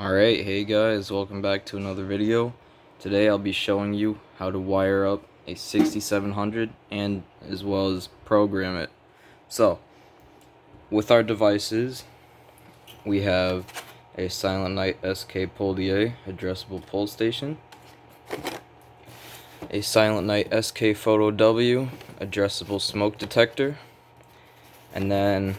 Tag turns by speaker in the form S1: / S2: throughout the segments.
S1: Alright, hey guys, welcome back to another video. Today I'll be showing you how to wire up a 6700 and as well as program it. So, with our devices, we have a Silent Night SK Polier addressable pull station, a Silent Night SK Photo W addressable smoke detector, and then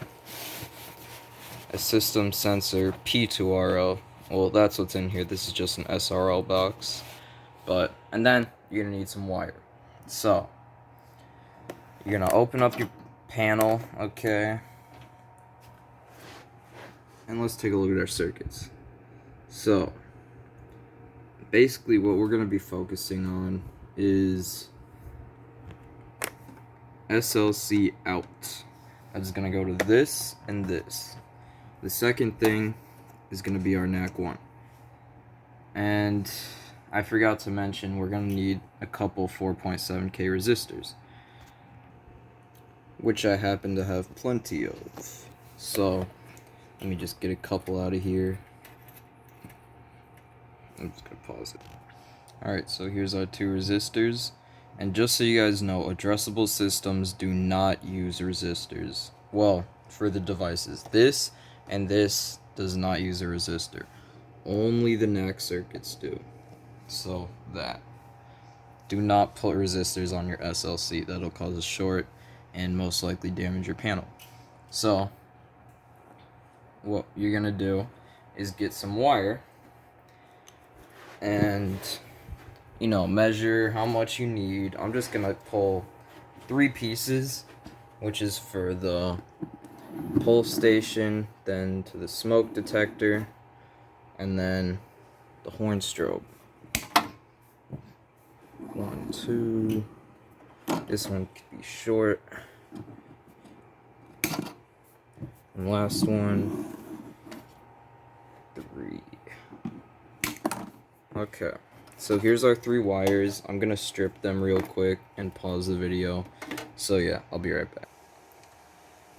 S1: a system sensor P2RL. Well, that's what's in here. This is just an SRL box. And then you're gonna need some wire. So, you're gonna open up your panel, okay? And let's take a look at our circuits. So, basically what we're gonna be focusing on is SLC out. That's gonna go to this and this. The second thing is going to be our NAC 1. And I forgot to mention we're going to need a couple 4.7K resistors, which I happen to have plenty of. So let me just get a couple out of here. I'm just going to pause it. Alright, so here's our two resistors. And just so you guys know, addressable systems do not use resistors. Well, for the devices. This and this does not use a resistor. Only the NAC circuits do. So that. Do not put resistors on your SLC. That'll cause a short and most likely damage your panel. So what you're gonna do is get some wire and measure how much you need. I'm just gonna pull 3 pieces, which is for the pull station, then to the smoke detector, and then the horn strobe. 1, 2. This one could be short. And last one, 3. Okay, so here's our 3 wires. I'm gonna strip them real quick and pause the video. So yeah, I'll be right back.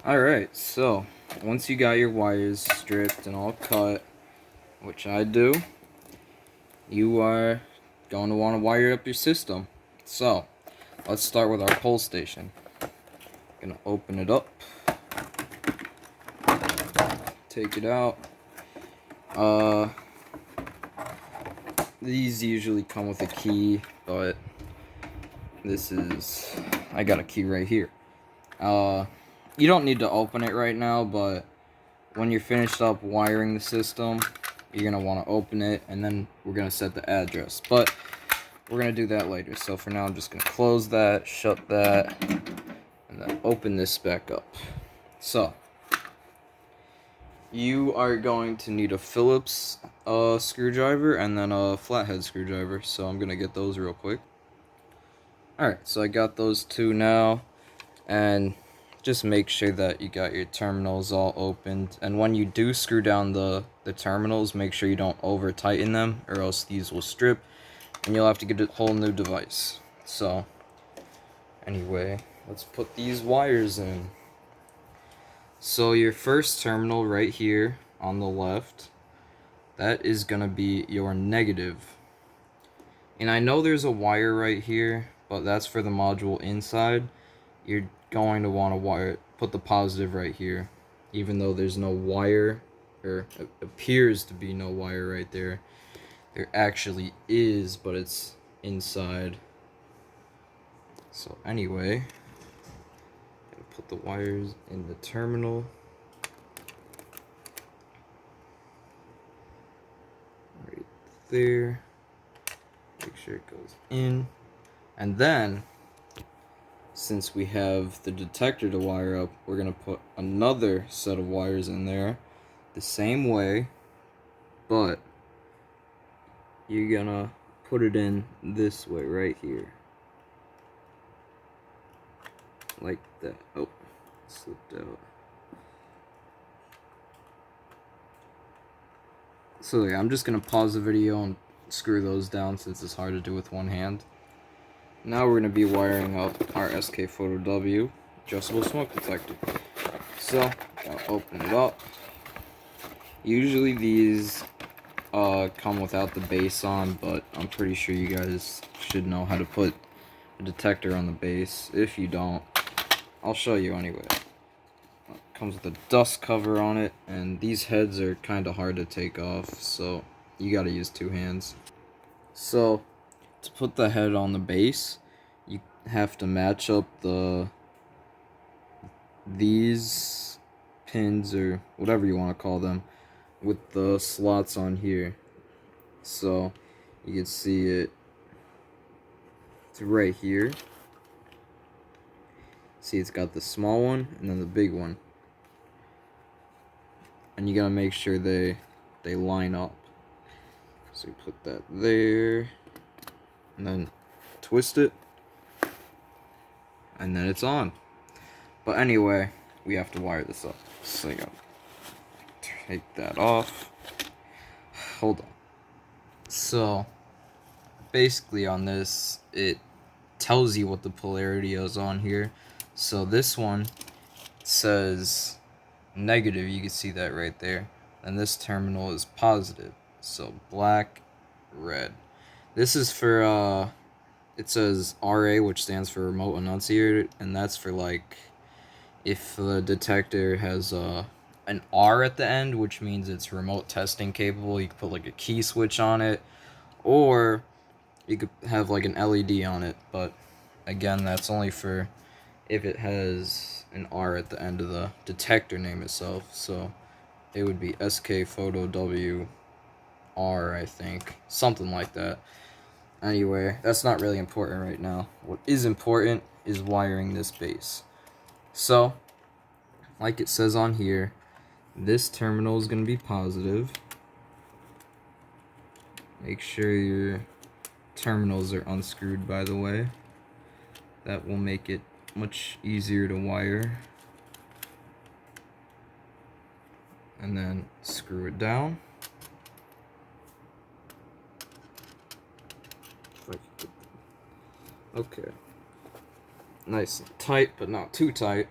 S1: Alright, so once you got your wires stripped and all cut, which I do, you are going to want to wire up your system. So, let's start with our pull station. Gonna open it up, take it out. These usually come with a key, but I got a key right here. You don't need to open it right now, but when you're finished up wiring the system, you're going to want to open it, and then we're going to set the address. But we're going to do that later. So for now, I'm just going to close that, shut that, and then open this back up. So, you are going to need a Phillips screwdriver and then a flathead screwdriver. So I'm going to get those real quick. Alright, so I got those 2 now, and just make sure that you got your terminals all opened, and when you do screw down the terminals, make sure you don't over tighten them, or else these will strip and you'll have to get a whole new device. So anyway, let's put these wires in. So your first terminal right here on the left, that is gonna be your negative. And I know there's a wire right here, but that's for the module inside. You're going to want to put the positive right here, even though there's no wire, or it appears to be no wire right there. There actually is, but it's inside. So anyway, gonna put the wires in the terminal. Right there. Make sure it goes in. And then, since we have the detector to wire up, we're going to put another set of wires in there the same way, but you're going to put it in this way right here. Like that. Oh, slipped out. So yeah, I'm just going to pause the video and screw those down since it's hard to do with one hand. Now we're going to be wiring up our SK Photo W adjustable smoke detector. So, I'll open it up. Usually these come without the base on, but I'm pretty sure you guys should know how to put a detector on the base. If you don't, I'll show you anyway. It comes with a dust cover on it, and these heads are kind of hard to take off, so you gotta use 2 hands. So, to put the head on the base, you have to match up these pins, or whatever you want to call them, with the slots on here. So you can see it's right here. See, it's got the small one and then the big one, and you gotta make sure they line up. So you put that there and then twist it, and then it's on. But anyway, we have to wire this up. So you gotta take that off. Hold on. So basically on this, it tells you what the polarity is on here. So this one says negative, you can see that right there, and this terminal is positive. So black, red. This is for it says RA, which stands for remote annunciator, and that's for like if the detector has an R at the end, which means it's remote testing capable. You could put like a key switch on it, or you could have like an LED on it, but again, that's only for if it has an R at the end of the detector name itself. So it would be SK Photo W R, I think, something like that. Anyway, that's not really important right now. What is important is wiring this base. So, like it says on here, this terminal is going to be positive. Make sure your terminals are unscrewed, by the way. That will make it much easier to wire. And then screw it down. Okay. Nice and tight, but not too tight.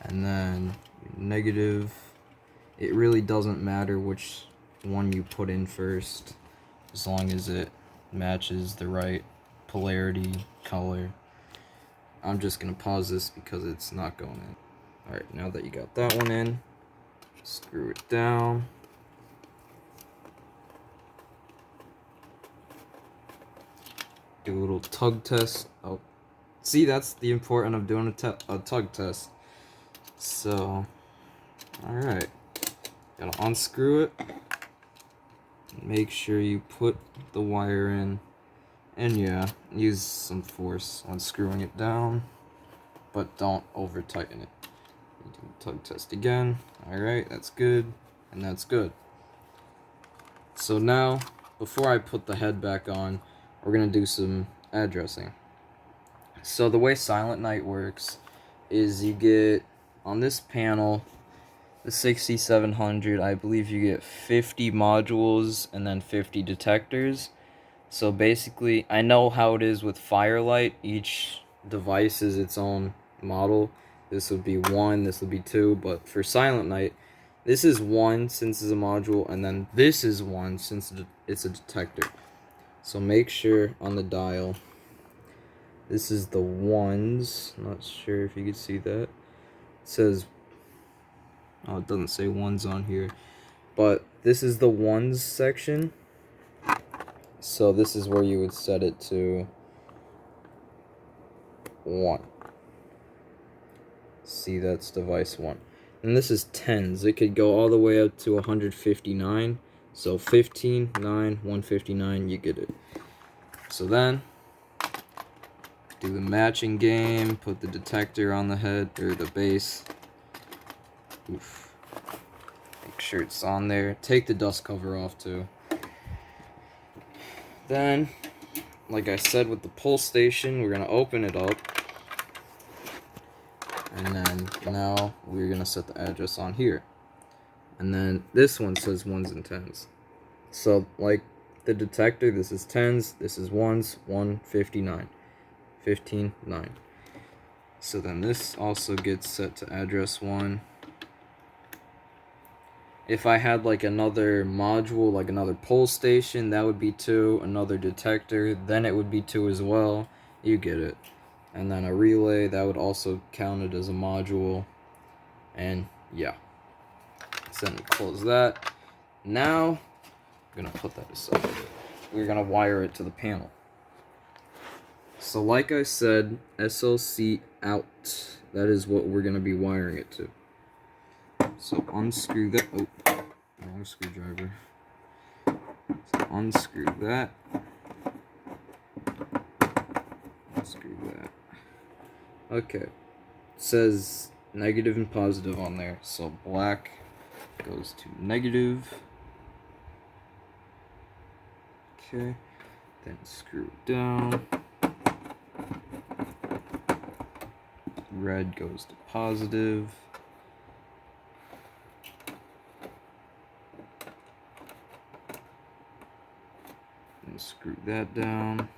S1: And then negative. It really doesn't matter which one you put in first, as long as it matches the right polarity color. I'm just gonna pause this because it's not going in. Alright, now that you got that one in, screw it down. Do a little tug test. Oh, see, that's the important of doing a tug test. So, alright, gotta unscrew it. Make sure you put the wire in, and yeah, use some force on screwing it down, but don't over tighten it. Do the tug test again. Alright, that's good, and that's good. So now, before I put the head back on, we're gonna do some addressing. So the way Silent Night works is you get, on this panel, the 6700, I believe you get 50 modules and then 50 detectors. So basically, I know how it is with Firelight. Each device is its own model. This would be 1, this would be 2, but for Silent Night, this is 1 since it's a module, and then this is 1 since it's a detector. So make sure on the dial, this is the ones. Not sure if you can see that. It says, oh, it doesn't say ones on here, but this is the ones section. So this is where you would set it to 1. See, that's device 1. And this is tens. It could go all the way up to 159. So 15, 9, 159, you get it. So then, do the matching game, put the detector on the head, or the base. Oof. Make sure it's on there. Take the dust cover off too. Then, like I said with the pull station, we're going to open it up. And then now we're going to set the address on here. And then this one says 1s and 10s. So like the detector, this is 10s, this is 1s, 159. 15, 9. So then this also gets set to address 1. If I had like another module, like another pole station, that would be 2. Another detector, then it would be 2 as well. You get it. And then a relay, that would also count it as a module. And yeah. So then we close that. Now, I'm gonna put that aside. We're gonna wire it to the panel. So like I said, SLC out. That is what we're gonna be wiring it to. So unscrew that. Oh, wrong screwdriver. So unscrew that. Unscrew that. Okay. It says negative and positive on there. So black goes to negative. Okay. Then screw it down. Red goes to positive. And screw that down.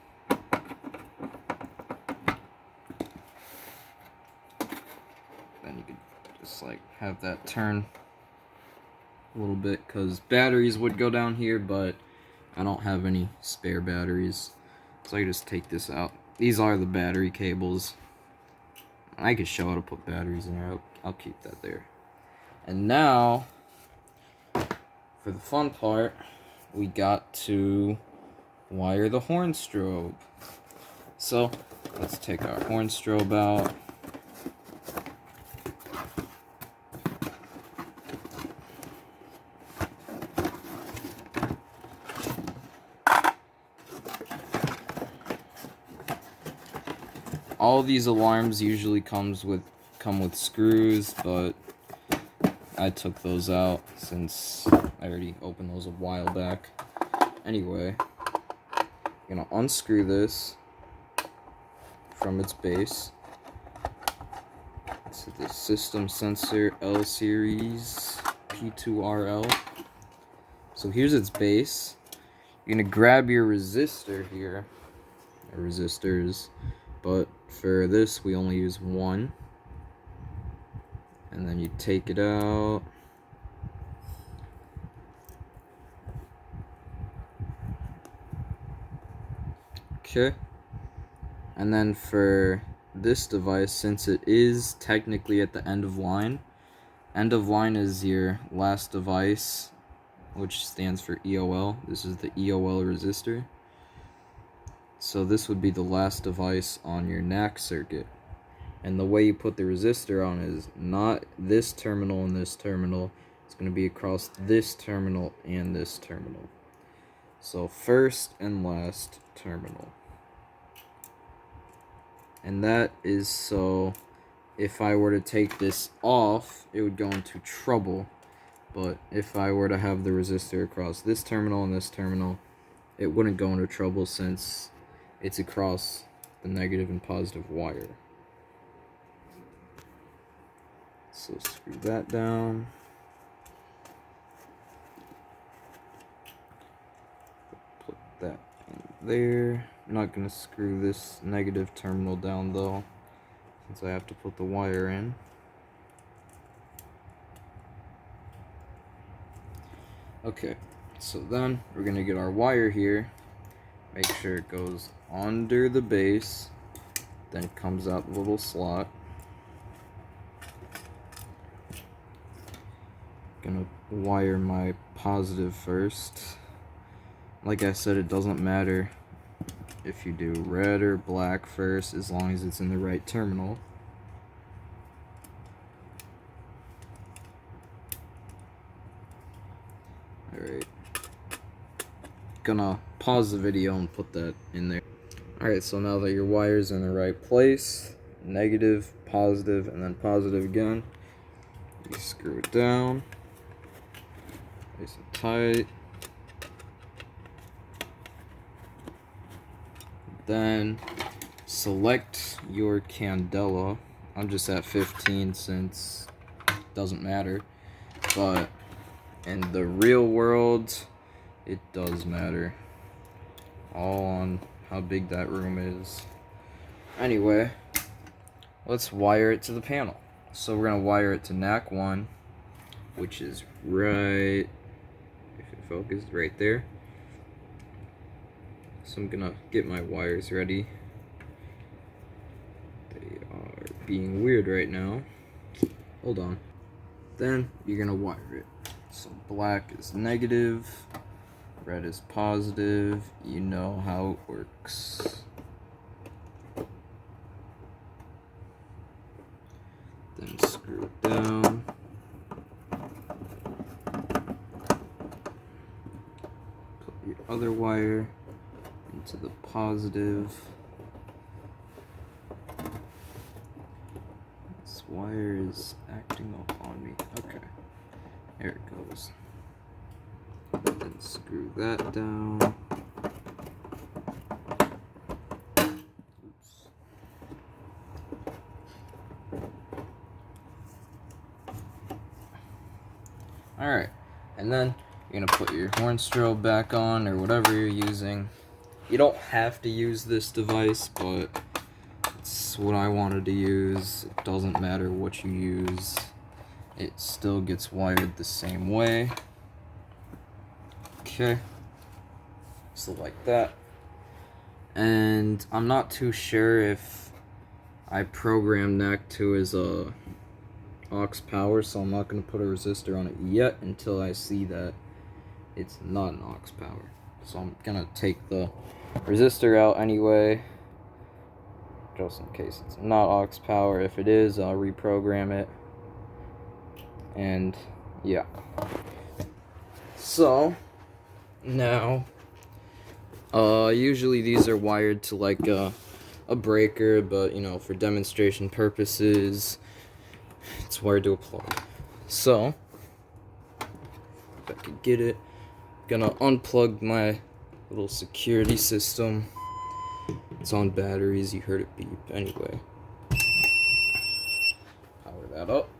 S1: Then you could just like have that turn a little bit, because batteries would go down here, but I don't have any spare batteries, so I can just take this out. These are the battery cables. I could show how to put batteries in there. I'll keep that there. And now, for the fun part, we got to wire the horn strobe. So, let's take our horn strobe out. All these alarms usually come with screws, but I took those out since I already opened those a while back. Anyway, I'm gonna unscrew this from its base. It's the system sensor L series P2RL. So here's its base. You're gonna grab your resistor here, or resistors, but for this we only use one. And then you take it out. Okay. And then for this device, since it is technically at the end of line is your last device, which stands for EOL. This is the EOL resistor. So this would be the last device on your NAC circuit. And the way you put the resistor on is not this terminal and this terminal. It's going to be across this terminal and this terminal. So first and last terminal. And that is so if I were to take this off, it would go into trouble. But if I were to have the resistor across this terminal and this terminal, it wouldn't go into trouble since it's across the negative and positive wire. So screw that down. Put that in there. I'm not going to screw this negative terminal down though, since I have to put the wire in. Okay, so then we're going to get our wire here. Make sure it goes under the base, then it comes out the little slot. Gonna wire my positive first. Like I said, it doesn't matter if you do red or black first, as long as it's in the right terminal. Alright. Gonna pause the video and put that in there. Alright, so now that your wire's in the right place, negative, positive, and then positive again, you screw it down. Nice and tight. Then select your candela. I'm just at 15 since it doesn't matter, but in the real world it does matter, all on how big that room is. Anyway, let's wire it to the panel. So we're gonna wire it to NAC 1, which is right, if it focused, right there. So I'm gonna get my wires ready. They are being weird right now. Hold on. Then you're gonna wire it. So black is negative, red is positive. You know how it works. Then screw it down. Put your other wire into the positive. This wire is acting up on me. Okay, there it goes. Then screw that down. Oops. Alright, and then you're gonna put your horn strobe back on, or whatever you're using. You don't have to use this device, but it's what I wanted to use. It doesn't matter what you use, it still gets wired the same way. Okay, so like that. And I'm not too sure if I programmed NAC to as a aux power, so I'm not going to put a resistor on it yet until I see that it's not an aux power. So I'm going to take the resistor out anyway, just in case it's not aux power. If it is, I'll reprogram it. And yeah. So now, usually these are wired to like a breaker, but you know, for demonstration purposes, it's wired to a plug. So, if I could get it, I'm gonna unplug my little security system. It's on batteries, you heard it beep. Anyway, power that up.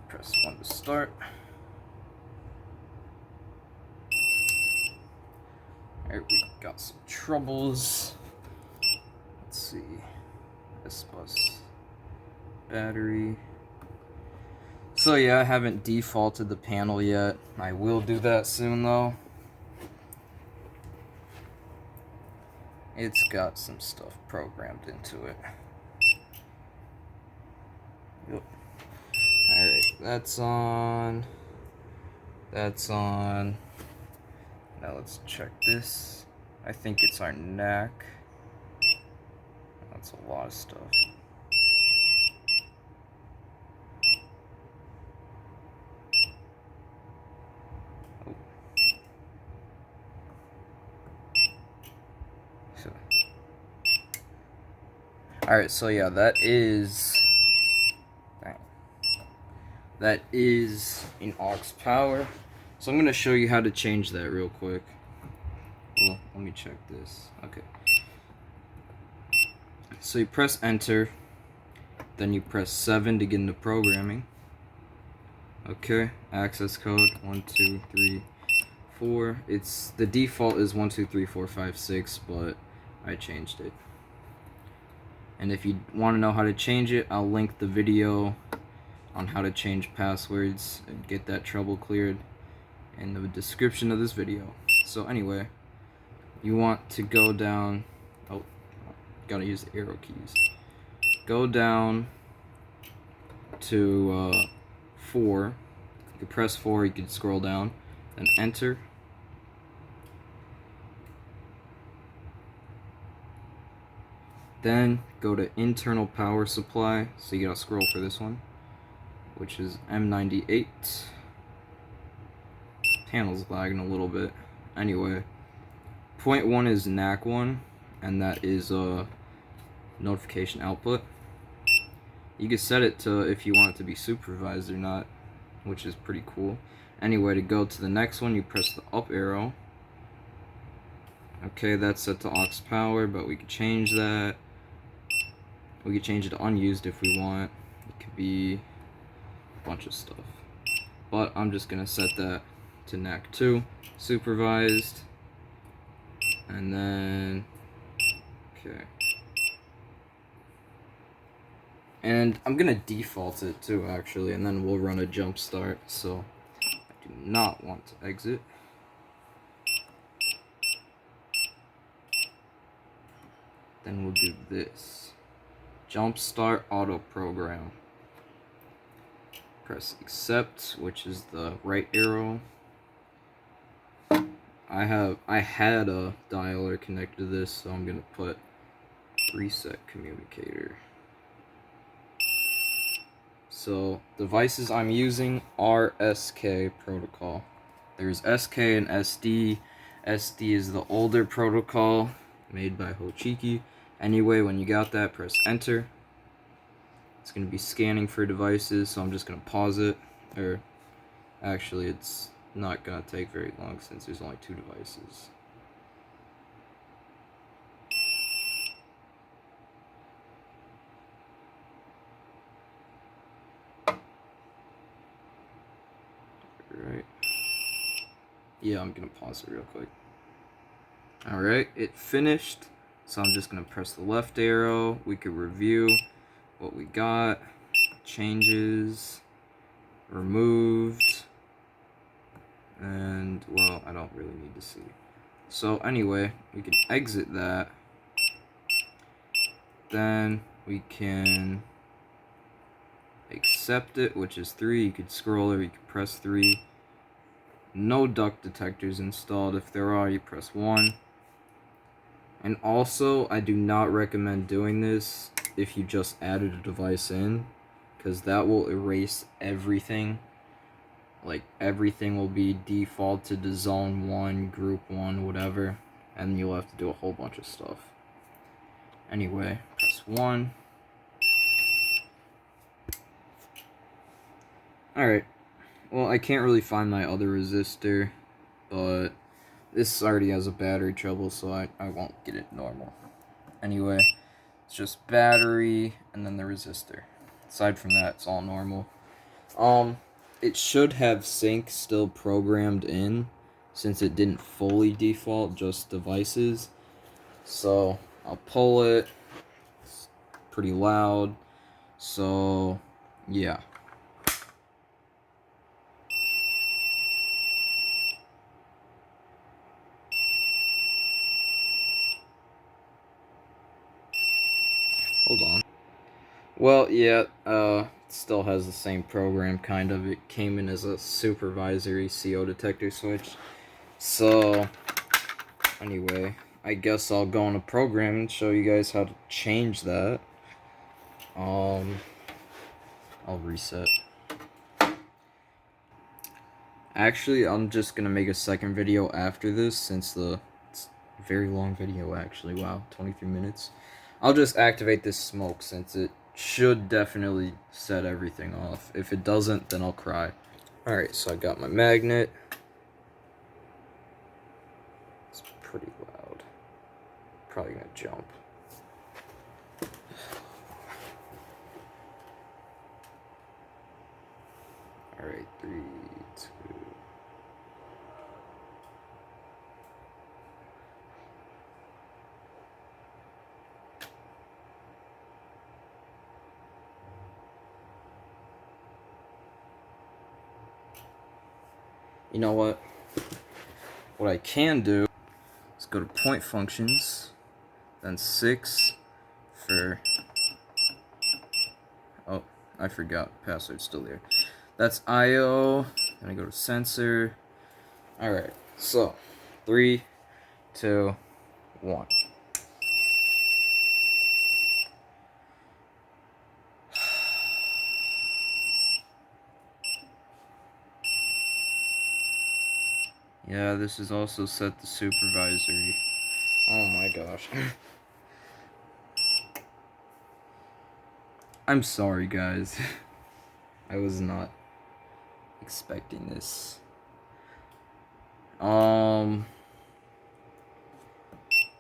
S1: Press 1 to start. Alright, we got some troubles. Let's see. S bus battery. So yeah, I haven't defaulted the panel yet. I will do that soon though. It's got some stuff programmed into it. Yep. Alright, that's on. That's on. Now let's check this. I think it's our NAC. That's a lot of stuff. Oh. So. Alright, so yeah, that is in aux power. So I'm going to show you how to change that real quick. Well, let me check this. Okay. So you press enter, then you press 7 to get into programming. Okay, access code 1 2 3 4. It's the default is 1 2 3 4 5 6, but I changed it. And if you want to know how to change it, I'll link the video on how to change passwords and get that trouble cleared in the description of this video. So anyway, you want to go down. Oh, gotta use the arrow keys. Go down to 4. You can press 4. You can scroll down, then enter. Then go to internal power supply. So you gotta scroll for this one, which is M98. Panel's lagging a little bit. Anyway, point 1 is NAC 1, and that is notification output. You can set it to if you want it to be supervised or not, which is pretty cool. Anyway, to go to the next one, you press the up arrow. Okay, that's set to aux power, but we can change that. We could change it to unused if we want. It could be a bunch of stuff. But I'm just gonna set that to NAC 2, supervised, and then, okay. And I'm gonna default it too, actually, and then we'll run a jump start, so I do not want to exit. Then we'll do this. Jump start auto program. Press accept, which is the right arrow. I had a dialer connected to this, so I'm gonna put reset communicator. So devices I'm using are SK protocol. There's SK and SD. SD is the older protocol made by Hochiki. Anyway, when you got that, press enter. It's going to be scanning for devices, so I'm just going to pause it. Or actually, it's not going to take very long since there's only 2 devices. Alright. Yeah, I'm going to pause it real quick. Alright, it finished. So I'm just going to press the left arrow. We could review what we got. Changes. Removed. And, well, I don't really need to see. So anyway, we can exit that. Then we can accept it, which is 3. You could scroll or you could press 3. No duct detectors installed. If there are, you press 1. And also, I do not recommend doing this if you just added a device in, because that will erase everything. Like, everything will be defaulted to zone 1, group 1, whatever, and you'll have to do a whole bunch of stuff. Anyway, press 1. Alright, well, I can't really find my other resistor, but this already has a battery trouble, so I won't get it normal. Anyway, it's just battery and then the resistor. Aside from that, it's all normal. It should have sync still programmed in, since it didn't fully default, just devices. So, I'll pull it. It's pretty loud. So, yeah. Hold on. Well, yeah, it still has the same program, kind of. It came in as a supervisory CO detector switch. So, anyway, I guess I'll go into program and show you guys how to change that. I'll reset. Actually, I'm just gonna make a second video after this, since it's a very long video, actually. Wow, 23 minutes. I'll just activate this smoke, since it should definitely set everything off. If it doesn't, then I'll cry. Alright, so I got my magnet. It's pretty loud. Probably gonna jump. Alright, 3, 2... You know what? What I can do is go to point functions, then 6 for... Oh, I forgot. Password's still there. That's IO. Then I go to sensor. Alright, so 3, 2, 1. Yeah, this is also set to supervisory. Oh my gosh. I'm sorry, guys. I was not expecting this.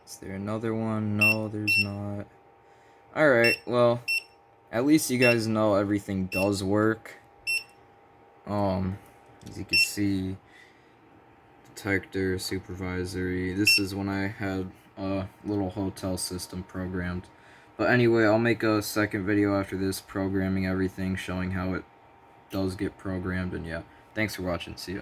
S1: Is there another one? No, there's not. Alright, well, at least you guys know everything does work. As you can see, detector, supervisory. This is when I had a little hotel system programmed. But anyway, I'll make a second video after this, programming everything, showing how it does get programmed, and yeah. Thanks for watching, see ya.